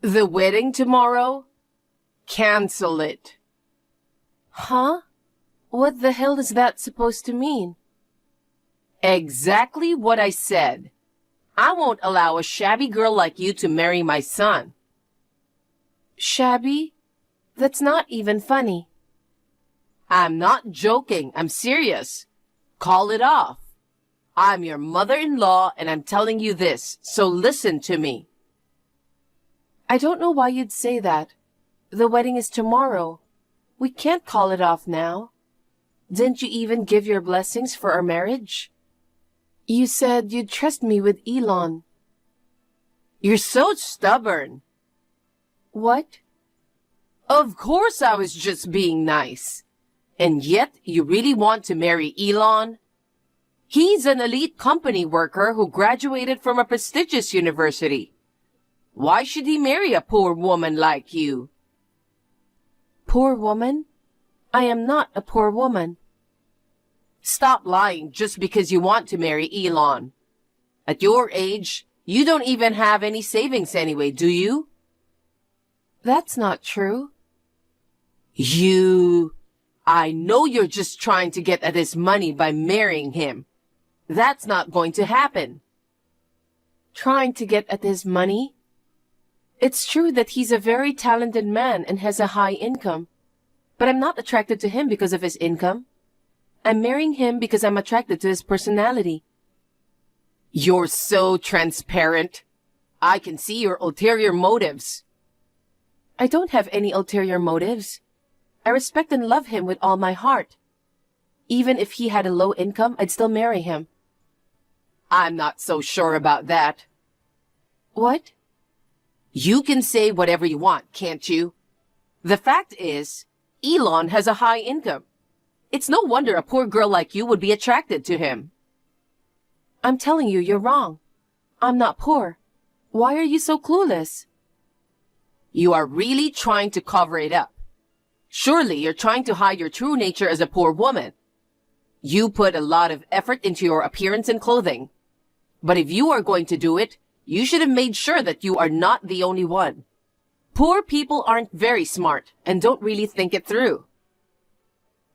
The wedding tomorrow? Cancel it. Huh? What the hell is that supposed to mean? Exactly what I said. I won't allow a shabby girl like you to marry my son. Shabby? That's not even funny. I'm not joking. I'm serious. Call it off. I'm your mother-in-law and I'm telling you this, so listen to me. I don't know why you'd say that. The wedding is tomorrow. We can't call it off now. Didn't you even give your blessings for our marriage? You said you'd trust me with Elon. You're so stubborn. What? Of course I was just being nice. And yet you really want to marry Elon? He's an elite company worker who graduated from a prestigious university. Why should he marry a poor woman like you? Poor woman? I am not a poor woman. Stop lying just because you want to marry Elon. At your age, you don't even have any savings anyway, do you? That's not true. I know you're just trying to get at his money by marrying him. That's not going to happen. Trying to get at his money? It's true that he's a very talented man and has a high income. But I'm not attracted to him because of his income. I'm marrying him because I'm attracted to his personality. You're so transparent. I can see your ulterior motives. I don't have any ulterior motives. I respect and love him with all my heart. Even if he had a low income, I'd still marry him. I'm not so sure about that. What? You can say whatever you want, can't you? The fact is, Elon has a high income. It's no wonder a poor girl like you would be attracted to him. I'm telling you, you're wrong. I'm not poor. Why are you so clueless? You are really trying to cover it up. Surely you're trying to hide your true nature as a poor woman. You put a lot of effort into your appearance and clothing. But if you are going to do it, you should have made sure that you are not the only one. Poor people aren't very smart and don't really think it through.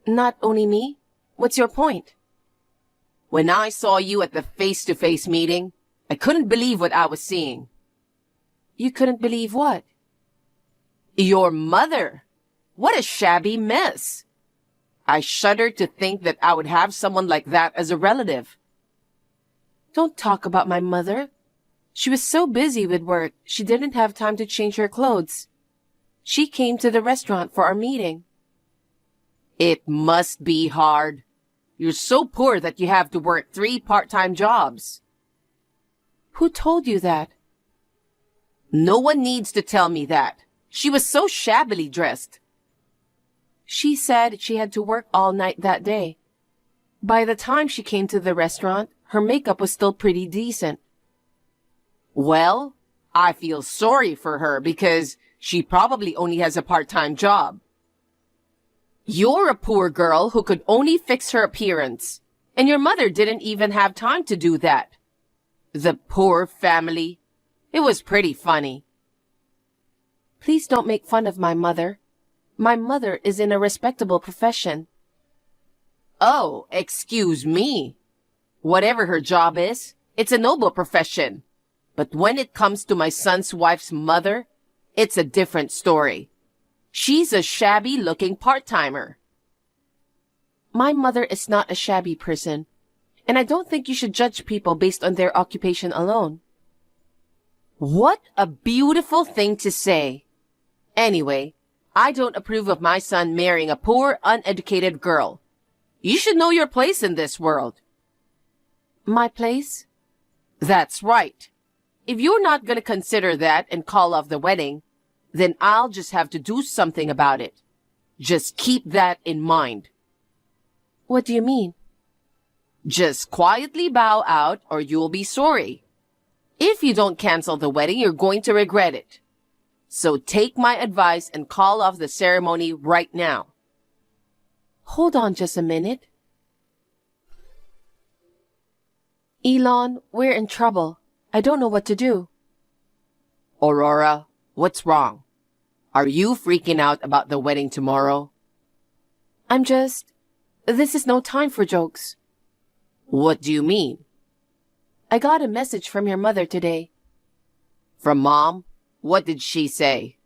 Not only me? What's your point? When I saw you at the face-to-face meeting, I couldn't believe what I was seeing. You couldn't believe what? Your mother. What a shabby mess. I shudder to think that I would have someone like that as a relative. Don't talk about my mother. She was so busy with work, she didn't have time to change her clothes. She came to the restaurant for our meeting. It must be hard. You're so poor that you have to work 3 part-time jobs. Who told you that? No one needs to tell me that. She was so shabbily dressed. She said she had to work all night that day. By the time she came to the restaurant, her makeup was still pretty decent. Well, I feel sorry for her because she probably only has a part-time job. You're a poor girl who could only fix her appearance, and your mother didn't even have time to do that. The poor family. It was pretty funny. Please don't make fun of my mother. My mother is in a respectable profession. Oh, excuse me. Whatever her job is, it's a noble profession. But when it comes to my son's wife's mother, it's a different story. She's a shabby-looking part-timer. My mother is not a shabby person, and I don't think you should judge people based on their occupation alone. What a beautiful thing to say. Anyway, I don't approve of my son marrying a poor, uneducated girl. You should know your place in this world. My place? That's right. If you're not going to consider that and call off the wedding, then I'll just have to do something about it. Just keep that in mind. What do you mean? Just quietly bow out or you'll be sorry. If you don't cancel the wedding, you're going to regret it. So take my advice and call off the ceremony right now. Hold on just a minute. Elon, we're in trouble. I don't know what to do. Aurora, What's wrong? Are you freaking out about the wedding tomorrow? This is no time for jokes. What do you mean? I got a message from your mother today. From Mom? What did she say?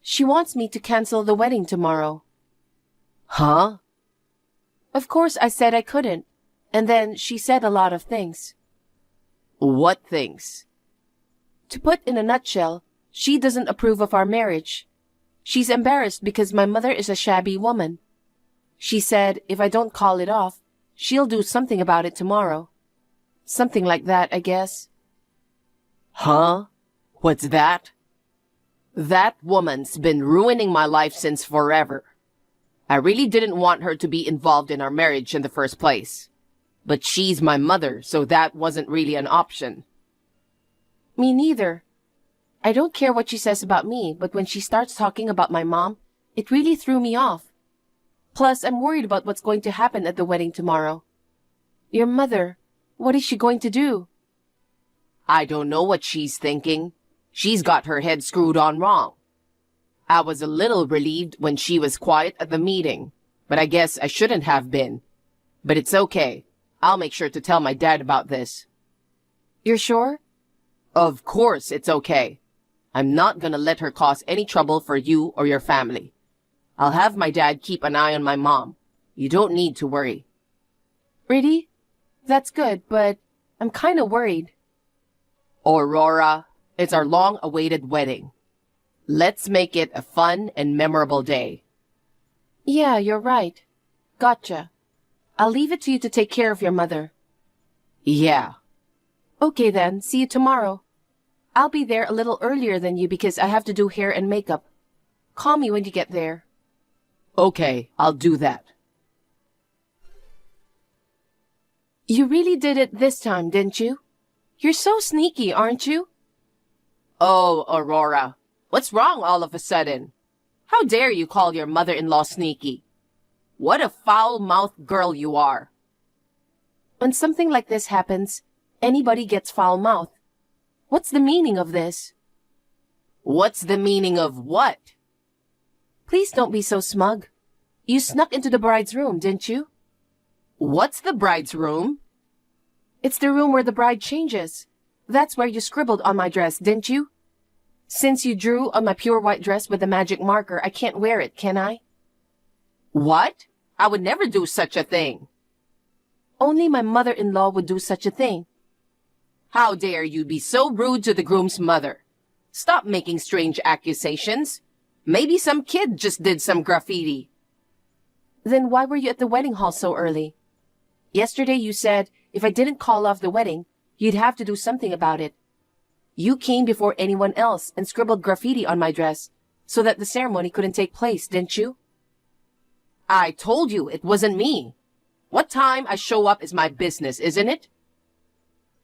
She wants me to cancel the wedding tomorrow. Huh? Of course, I said I couldn't. And then she said a lot of things. What things? To put in a nutshell, she doesn't approve of our marriage. She's embarrassed because my mother is a shabby woman. She said if I don't call it off, she'll do something about it tomorrow. Something like that, I guess. Huh? What's that? That woman's been ruining my life since forever. I really didn't want her to be involved in our marriage in the first place. But she's my mother, so that wasn't really an option. Me neither. I don't care what she says about me, but when she starts talking about my mom, it really threw me off. Plus, I'm worried about what's going to happen at the wedding tomorrow. Your mother, what is she going to do? I don't know what she's thinking. She's got her head screwed on wrong. I was a little relieved when she was quiet at the meeting, but I guess I shouldn't have been. But it's okay. I'll make sure to tell my dad about this. You're sure? Of course it's okay. I'm not gonna let her cause any trouble for you or your family. I'll have my dad keep an eye on my mom. You don't need to worry. Really? That's good, but I'm kinda worried. Aurora, it's our long-awaited wedding. Let's make it a fun and memorable day. Yeah, you're right. Gotcha. I'll leave it to you to take care of your mother. Yeah. Okay then, see you tomorrow. I'll be there a little earlier than you because I have to do hair and makeup. Call me when you get there. Okay, I'll do that. You really did it this time, didn't you? You're so sneaky, aren't you? Oh, Aurora. What's wrong all of a sudden? How dare you call your mother-in-law sneaky? What a foul-mouthed girl you are. When something like this happens, anybody gets foul-mouthed. What's the meaning of this? What's the meaning of what? Please don't be so smug. You snuck into the bride's room, didn't you? What's the bride's room? It's the room where the bride changes. That's where you scribbled on my dress, didn't you? Since you drew on my pure white dress with a magic marker, I can't wear it, can I? What? I would never do such a thing. Only my mother-in-law would do such a thing. How dare you be so rude to the groom's mother? Stop making strange accusations. Maybe some kid just did some graffiti. Then why were you at the wedding hall so early? Yesterday you said if I didn't call off the wedding, you'd have to do something about it. You came before anyone else and scribbled graffiti on my dress so that the ceremony couldn't take place, didn't you? I told you it wasn't me. What time I show up is my business, isn't it?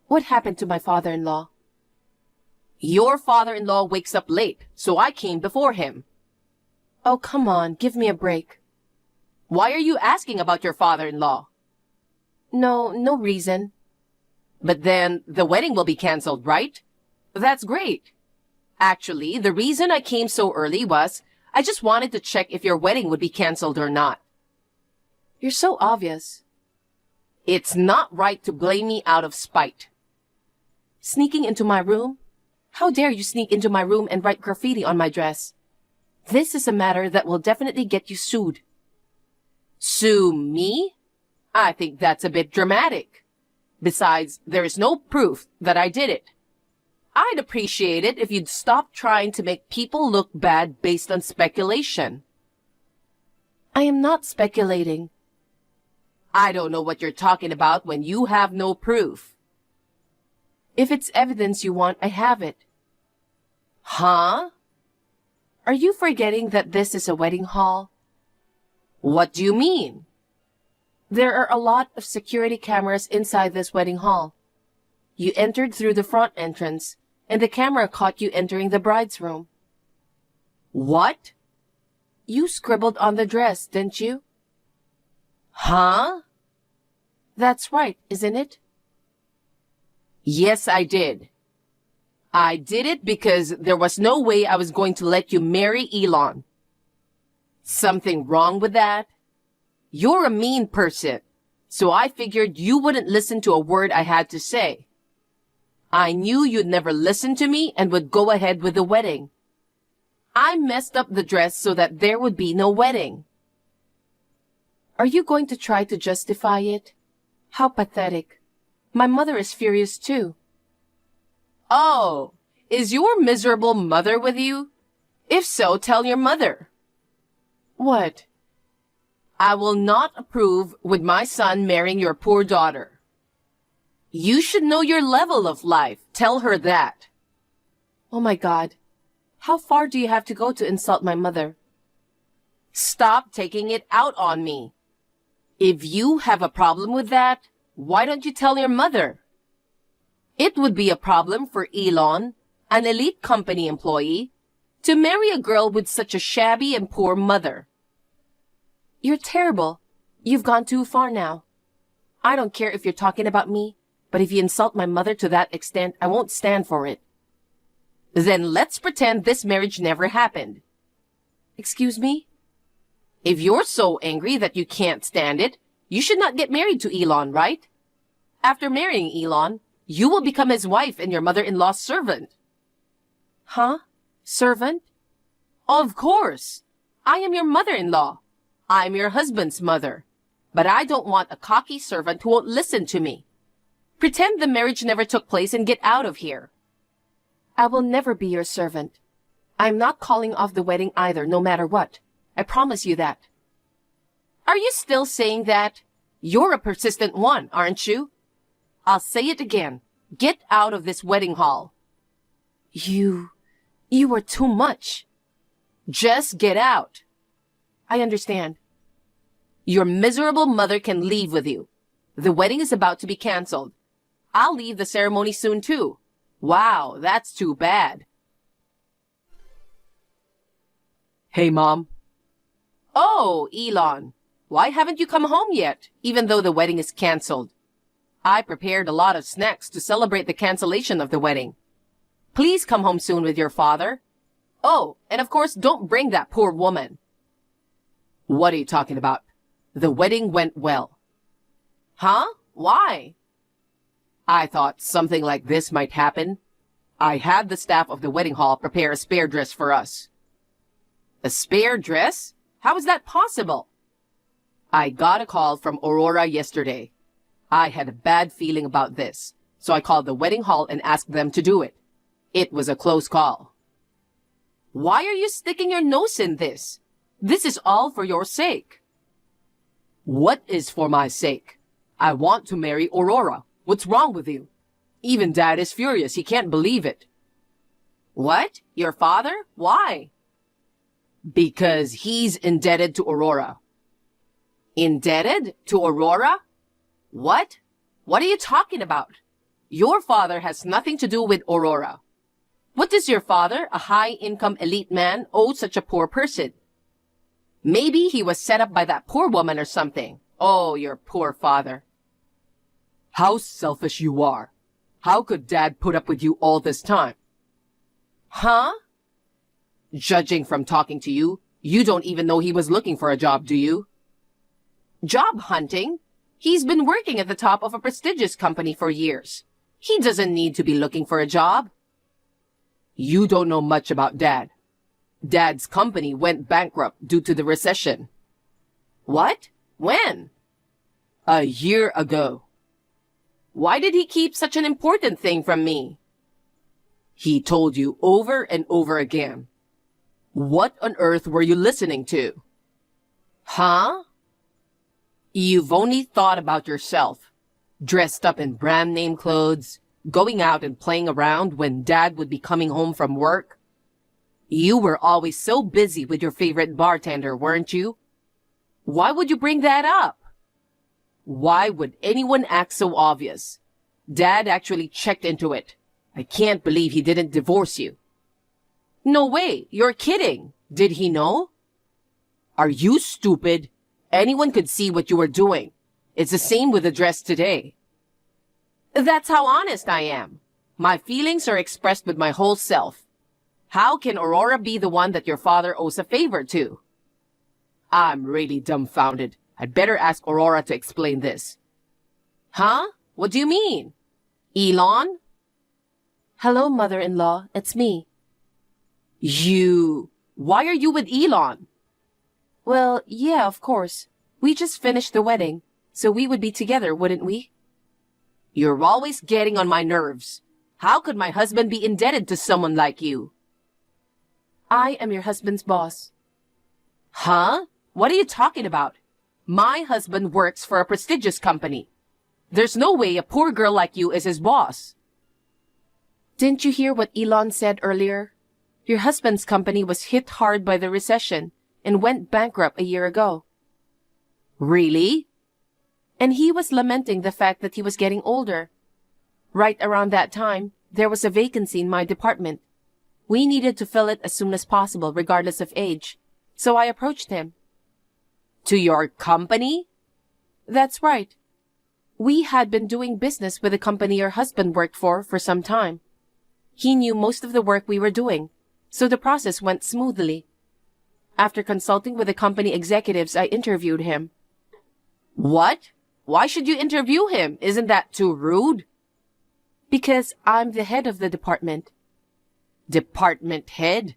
What happened to my father-in-law? Your father-in-law wakes up late, so I came before him. Oh, come on, give me a break. Why are you asking about your father-in-law? No reason. But then the wedding will be canceled, right? That's great. Actually, the reason I came so early was I just wanted to check if your wedding would be canceled or not. You're so obvious. It's not right to blame me out of spite. Sneaking into my room? How dare you sneak into my room and write graffiti on my dress? This is a matter that will definitely get you sued. Sue me? I think that's a bit dramatic. Besides, there is no proof that I did it. I'd appreciate it if you'd stop trying to make people look bad based on speculation. I am not speculating. I don't know what you're talking about when you have no proof. If it's evidence you want, I have it. Huh? Are you forgetting that this is a wedding hall? What do you mean? There are a lot of security cameras inside this wedding hall. You entered through the front entrance, and the camera caught you entering the bride's room. What? You scribbled on the dress, didn't you? Huh? That's right, isn't it? Yes, I did. I did it because there was no way I was going to let you marry Elon. Something wrong with that? You're a mean person, so I figured you wouldn't listen to a word I had to say. I knew you'd never listen to me and would go ahead with the wedding. I messed up the dress so that there would be no wedding. Are you going to try to justify it? How pathetic. My mother is furious too. Oh, is your miserable mother with you? If so, tell your mother. What? I will not approve with my son marrying your poor daughter. You should know your level of life. Tell her that. Oh my God. How far do you have to go to insult my mother? Stop taking it out on me. If you have a problem with that, why don't you tell your mother? It would be a problem for Elon, an elite company employee, to marry a girl with such a shabby and poor mother. You're terrible. You've gone too far now. I don't care if you're talking about me, but if you insult my mother to that extent, I won't stand for it. Then let's pretend this marriage never happened. Excuse me? If you're so angry that you can't stand it, you should not get married to Elon, right? After marrying Elon, you will become his wife and your mother-in-law's servant. Huh? Servant? Of course. I am your mother-in-law. I'm your husband's mother. But I don't want a cocky servant who won't listen to me. Pretend the marriage never took place and get out of here. I will never be your servant. I'm not calling off the wedding either, no matter what. I promise you that. Are you still saying that? You're a persistent one, aren't you? I'll say it again. Get out of this wedding hall. You are too much. Just get out. I understand. Your miserable mother can leave with you. The wedding is about to be canceled. I'll leave the ceremony soon too. Wow, that's too bad. Hey, Mom. Oh, Elon. Why haven't you come home yet, even though the wedding is canceled? I prepared a lot of snacks to celebrate the cancellation of the wedding. Please come home soon with your father. Oh, and of course, don't bring that poor woman. What are you talking about? The wedding went well. Huh? Why? I thought something like this might happen. I had the staff of the wedding hall prepare a spare dress for us. A spare dress? How is that possible? I got a call from Aurora yesterday. I had a bad feeling about this, so I called the wedding hall and asked them to do it. It was a close call. Why are you sticking your nose in this? This is all for your sake. What is for my sake? I want to marry Aurora. What's wrong with you? Even Dad is furious. He can't believe it. What? Your father? Why? Because he's indebted to Aurora. Indebted to Aurora? What? What are you talking about? Your father has nothing to do with Aurora. What does your father, a high-income elite man, owe such a poor person? Maybe he was set up by that poor woman or something. Oh, your poor father. How selfish you are. How could Dad put up with you all this time? Huh? Judging from talking to you, you don't even know he was looking for a job, do you? Job hunting? He's been working at the top of a prestigious company for years. He doesn't need to be looking for a job. You don't know much about Dad. Dad's company went bankrupt due to the recession. What? When? A year ago. Why did he keep such an important thing from me? He told you over and over again. What on earth were you listening to? Huh? You've only thought about yourself, dressed up in brand name clothes, going out and playing around when Dad would be coming home from work. You were always so busy with your favorite bartender, weren't you? Why would you bring that up? Why would anyone act so obvious? Dad actually checked into it. I can't believe he didn't divorce you. No way, you're kidding. Did he know? Are you stupid? Anyone could see what you were doing. It's the same with the dress today. That's how honest I am. My feelings are expressed with my whole self. How can Aurora be the one that your father owes a favor to? I'm really dumbfounded. I'd better ask Aurora to explain this. Huh? What do you mean? Elon? Hello, mother-in-law. It's me. Why are you with Elon? Well, yeah, of course. We just finished the wedding, so we would be together, wouldn't we? You're always getting on my nerves. How could my husband be indebted to someone like you? I am your husband's boss. Huh? What are you talking about? My husband works for a prestigious company. There's no way a poor girl like you is his boss. Didn't you hear what Elon said earlier? Your husband's company was hit hard by the recession and went bankrupt a year ago. Really? And he was lamenting the fact that he was getting older. Right around that time, there was a vacancy in my department. We needed to fill it as soon as possible, regardless of age. So I approached him. To your company? That's right. We had been doing business with the company your husband worked for some time. He knew most of the work we were doing, so the process went smoothly. After consulting with the company executives, I interviewed him. What? Why should you interview him? Isn't that too rude? Because I'm the head of the department. Department head?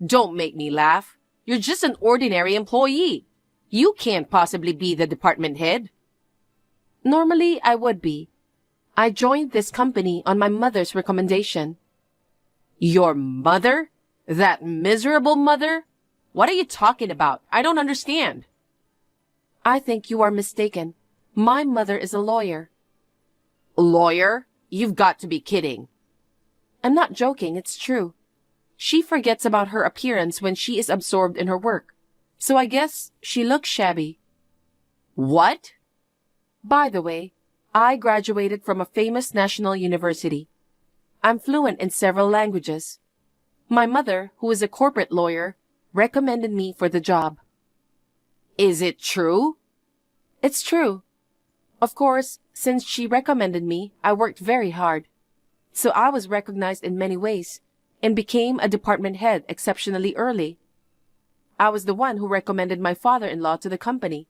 Don't make me laugh. You're just an ordinary employee. You can't possibly be the department head. Normally, I would be. I joined this company on my mother's recommendation. Your mother? That miserable mother? What are you talking about? I don't understand. I think you are mistaken. My mother is a lawyer. Lawyer? You've got to be kidding. I'm not joking, it's true. She forgets about her appearance when she is absorbed in her work. So I guess she looks shabby. What? By the way, I graduated from a famous national university. I'm fluent in several languages. My mother, who is a corporate lawyer, recommended me for the job. Is it true? It's true. Of course, since she recommended me, I worked very hard. So I was recognized in many ways and became a department head exceptionally early. I was the one who recommended my father-in-law to the company.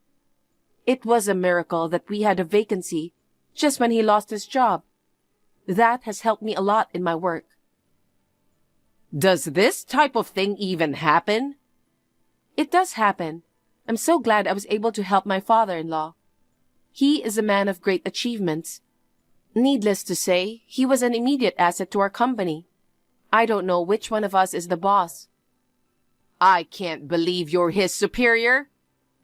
It was a miracle that we had a vacancy just when he lost his job. That has helped me a lot in my work. Does this type of thing even happen? It does happen. I'm so glad I was able to help my father-in-law. He is a man of great achievements. Needless to say, he was an immediate asset to our company. I don't know which one of us is the boss. I can't believe you're his superior.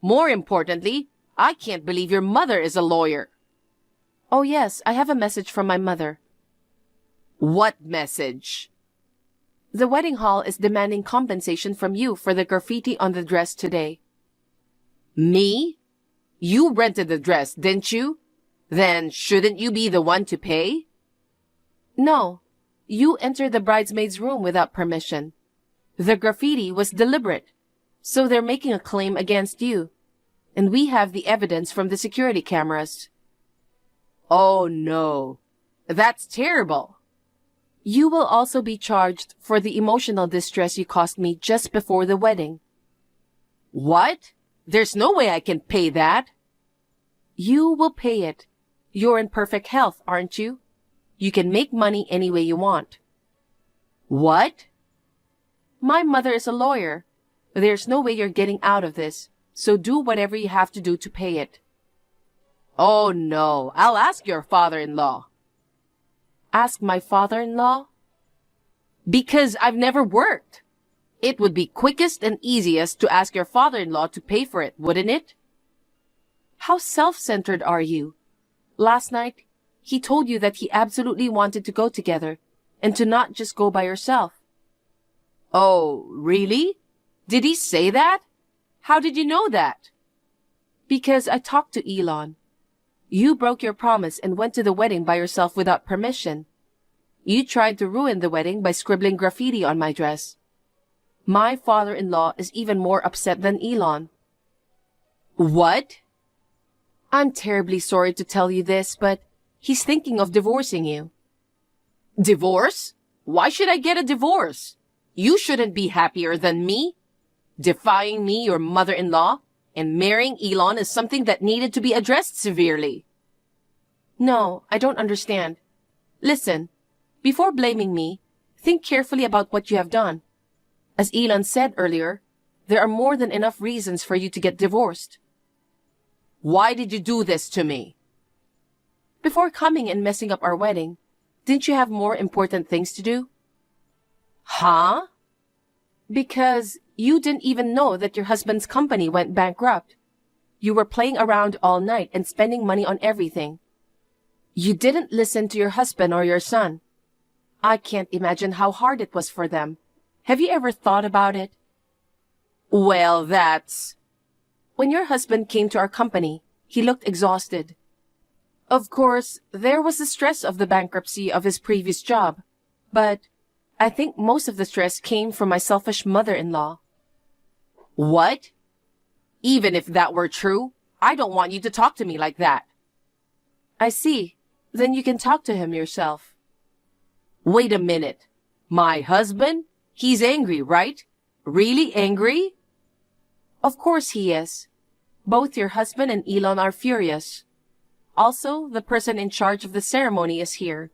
More importantly, I can't believe your mother is a lawyer. Oh yes, I have a message from my mother. What message? The wedding hall is demanding compensation from you for the graffiti on the dress today. Me? You rented the dress, didn't you? Then shouldn't you be the one to pay? No, you entered the bridesmaid's room without permission. The graffiti was deliberate, so they're making a claim against you. And we have the evidence from the security cameras. Oh no, that's terrible. You will also be charged for the emotional distress you caused me just before the wedding. What? There's no way I can pay that. You will pay it. You're in perfect health, aren't you? You can make money any way you want. What? My mother is a lawyer. There's no way you're getting out of this, so do whatever you have to do to pay it. Oh no, I'll ask your father-in-law. Ask my father-in-law? Because I've never worked. It would be quickest and easiest to ask your father-in-law to pay for it, wouldn't it? How self-centered are you? Last night, he told you that he absolutely wanted to go together, and to not just go by yourself. Oh, really? Did he say that? How did you know that? Because I talked to Elon. You broke your promise and went to the wedding by yourself without permission. You tried to ruin the wedding by scribbling graffiti on my dress. My father-in-law is even more upset than Elon. What? I'm terribly sorry to tell you this, but he's thinking of divorcing you. Divorce? Why should I get a divorce? You shouldn't be happier than me. Defying me, your mother-in-law, and marrying Elon is something that needed to be addressed severely. No, I don't understand. Listen, before blaming me, think carefully about what you have done. As Elon said earlier, there are more than enough reasons for you to get divorced. Why did you do this to me? Before coming and messing up our wedding, didn't you have more important things to do? Huh? Because you didn't even know that your husband's company went bankrupt. You were playing around all night and spending money on everything. You didn't listen to your husband or your son. I can't imagine how hard it was for them. Have you ever thought about it? Well, that's... When your husband came to our company, he looked exhausted. Of course, there was the stress of the bankruptcy of his previous job, but I think most of the stress came from my selfish mother-in-law. What? Even if that were true, I don't want you to talk to me like that. I see. Then you can talk to him yourself. Wait a minute. My husband? He's angry, right? Really angry? Of course he is. Both your husband and Elon are furious. Also, the person in charge of the ceremony is here.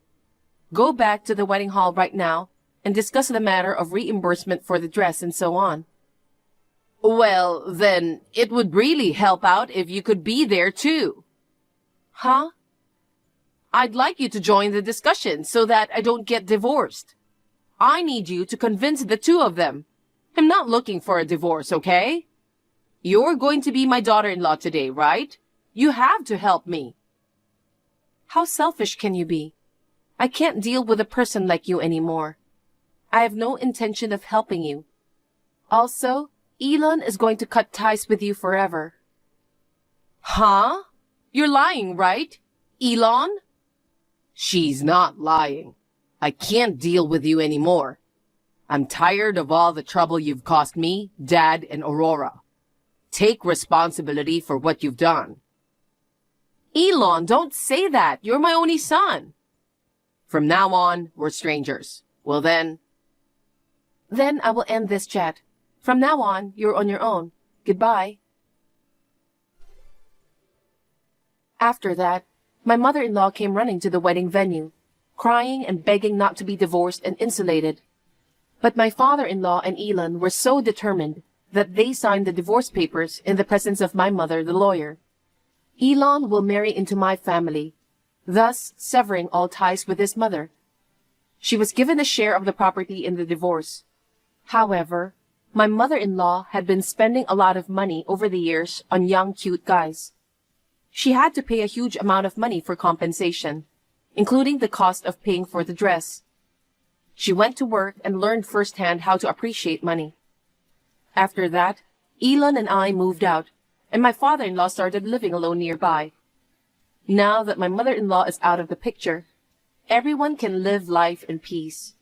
Go back to the wedding hall right now and discuss the matter of reimbursement for the dress and so on. Well, then, it would really help out if you could be there too. Huh? I'd like you to join the discussion so that I don't get divorced. I need you to convince the two of them. I'm not looking for a divorce, okay? You're going to be my daughter-in-law today, right? You have to help me. How selfish can you be? I can't deal with a person like you anymore. I have no intention of helping you. Also, Elon is going to cut ties with you forever. Huh? You're lying, right? Elon? She's not lying. I can't deal with you anymore. I'm tired of all the trouble you've caused me, Dad, and Aurora. Take responsibility for what you've done. Elon, don't say that. You're my only son. From now on, we're strangers. Well then... Then I will end this chat. From now on, you're on your own. Goodbye. After that, my mother-in-law came running to the wedding venue, crying and begging not to be divorced and insulated. But my father-in-law and Elon were so determined that they signed the divorce papers in the presence of my mother, the lawyer. Elon will marry into my family, thus severing all ties with his mother. She was given a share of the property in the divorce. However, my mother-in-law had been spending a lot of money over the years on young, cute guys. She had to pay a huge amount of money for compensation, including the cost of paying for the dress. She went to work and learned firsthand how to appreciate money. After that, Elon and I moved out, and my father-in-law started living alone nearby. Now that my mother-in-law is out of the picture, everyone can live life in peace.